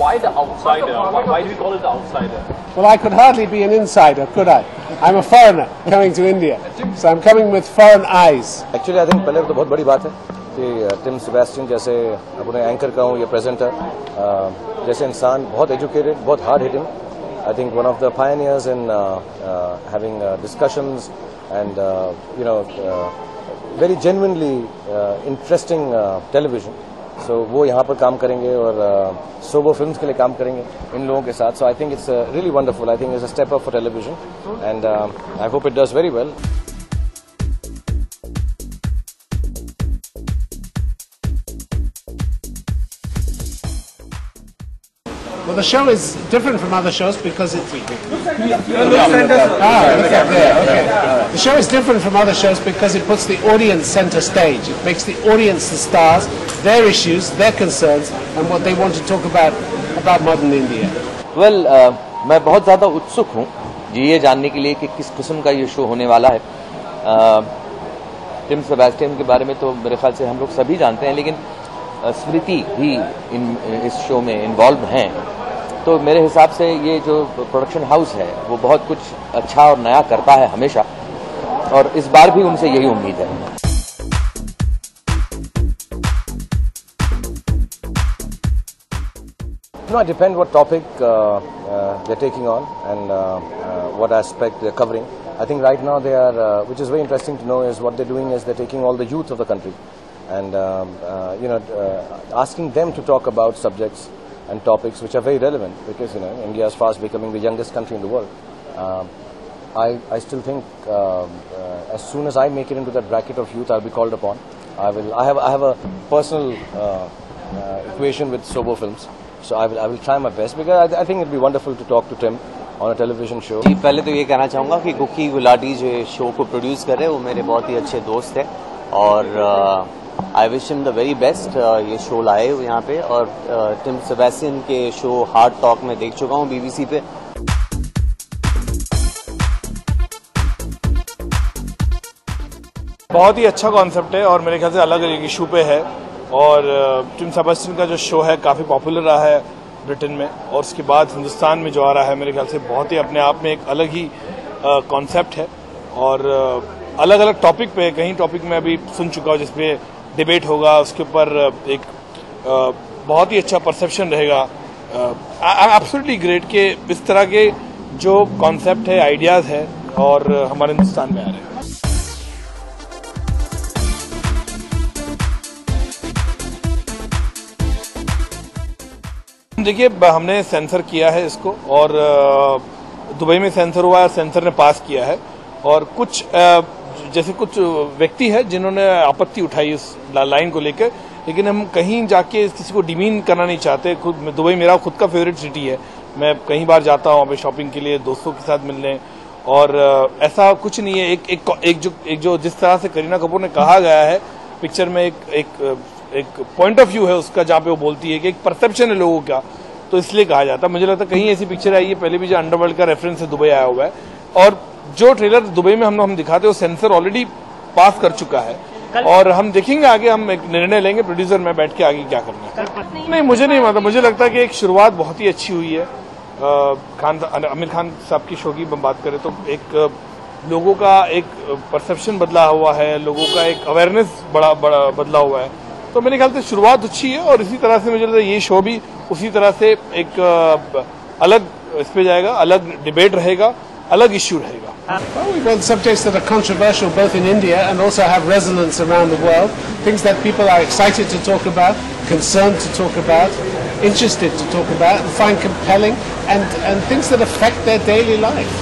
Why the outsider? Why do you call it the outsider? Well, I could hardly be an insider, could I? I'm a foreigner coming to India, so I'm coming with foreign eyes. Actually, I think पहले तो बहुत बड़ी बात है कि Tim Sebastian जैसे अपने anchor का हूँ या प्रेजेंटर जैसे इंसान बहुत एजुकेटेड, बहुत hard hitting. I think one of the pioneers in having discussions and very genuinely interesting television. So वो यहाँ पर काम करेंगे और सोबो फिल्म्स के लिए काम करेंगे इन लोगों के साथ. So I think it's really wonderful. I think it's a step up for television, and I hope it does very well. Well, the show is different from other shows because it's... The show is different from other shows because it puts the audience center stage. It makes the audience the stars, their issues, their concerns, and what they want to talk about modern India. Well, मैं बहुत ज़्यादा उत्सुक हूँ ये जानने के लिए कि किस किस्म का ये शो होने वाला है. टिम सेबेस्टियन के बारे में तो मेरे ख्याल से हम लोग सभी जानते हैं, लेकिन स्मृति भी इस शो में इन्वॉल्व हैं. तो मेरे हिसाब से ये जो प्रोडक्शन हाउस है वो बहुत कुछ अच्छा और नया करता है हमेशा, और इस बार भी उनसे यही उम्मीद है. No, it depends what topic they're taking on and what aspect they're covering. I think right now they are, which is very interesting to know, is what they're doing is they're taking all the youth of the country and asking them to talk about subjects and topics which are very relevant, because India is fast becoming the youngest country in the world. I still think as soon as I make it into that bracket of youth, I'll be called upon. I have a personal equation with Sobo Films, so I will try my best, because I think it'd be wonderful to talk to Tim on a television show. जी, पहले तो ये कहना चाहूँगा कि गुक्की गुलाटी जो show को produce कर रहे हैं वो मेरे बहुत ही अच्छे दोस्त हैं, और I wish him the very best. ये शो लाए हुए यहाँ पे, और टिम सेबेस्टियन के शो हार्ड टॉक में देख चुका हूँ BBC पे. बहुत ही अच्छा कॉन्सेप्ट है और मेरे ख्याल से अलग एक इशू पे है, और टिम सेबेस्टियन का जो शो है काफ़ी पॉपुलर रहा है ब्रिटेन में, और उसके बाद हिंदुस्तान में जो आ रहा है मेरे ख्याल से बहुत ही अपने आप में एक अलग ही कॉन्सेप्ट है. और अलग अलग टॉपिक पे, कहीं टॉपिक में अभी सुन चुका हूँ जिसपे डिबेट होगा, उसके ऊपर एक बहुत ही अच्छा परसेप्शन रहेगा. एब्सोल्युटली ग्रेट कि इस तरह के जो कॉन्सेप्ट है, आइडियाज़ है, और हमारे हिंदुस्तान में आ रहे हैं. देखिए, हमने सेंसर किया है इसको, और दुबई में सेंसर हुआ है, सेंसर ने पास किया है, और कुछ जैसे कुछ व्यक्ति है जिन्होंने आपत्ति उठाई उस लाइन को लेकर, लेकिन हम कहीं जाके किसी को डिमीन करना नहीं चाहते. खुद दुबई मेरा खुद का फेवरेट सिटी है, मैं कई बार जाता हूँ वहाँ पे शॉपिंग के लिए, दोस्तों के साथ मिलने, और ऐसा कुछ नहीं है. एक जो जिस तरह से करीना कपूर ने कहा गया है पिक्चर में, एक पॉइंट ऑफ व्यू है उसका, जहाँ पे वो बोलती है कि एक परसेप्शन है लोगों का, तो इसलिए कहा जाता है. मुझे लगता है कहीं ऐसी पिक्चर आई है, पहले भी जो अंडरवर्ल्ड का रेफरेंस है दुबई आया हुआ है, और जो ट्रेलर दुबई में हम दिखाते हैं वो सेंसर ऑलरेडी पास कर चुका है, और हम देखेंगे आगे, हम एक निर्णय लेंगे प्रोड्यूसर में बैठ के आगे क्या करना है. नहीं, मुझे नहीं मालूम. मुझे लगता है कि एक शुरुआत बहुत ही अच्छी हुई है. आमिर खान साहब की शो की बात करें तो एक लोगों का एक परसेप्शन बदला हुआ है, लोगों का एक अवेयरनेस बड़ा बदला हुआ है. तो मेरे ख्याल से शुरुआत अच्छी है, और इसी तरह से मुझे लगता है ये शो भी उसी तरह से एक अलग इस पे जाएगा, अलग डिबेट रहेगा, अलग इश्यू रहेगा. Well, we've got subjects that are controversial both in India and also have resonance around the world, things that people are excited to talk about, concerned to talk about, interested to talk about, and find compelling, and things that affect their daily life.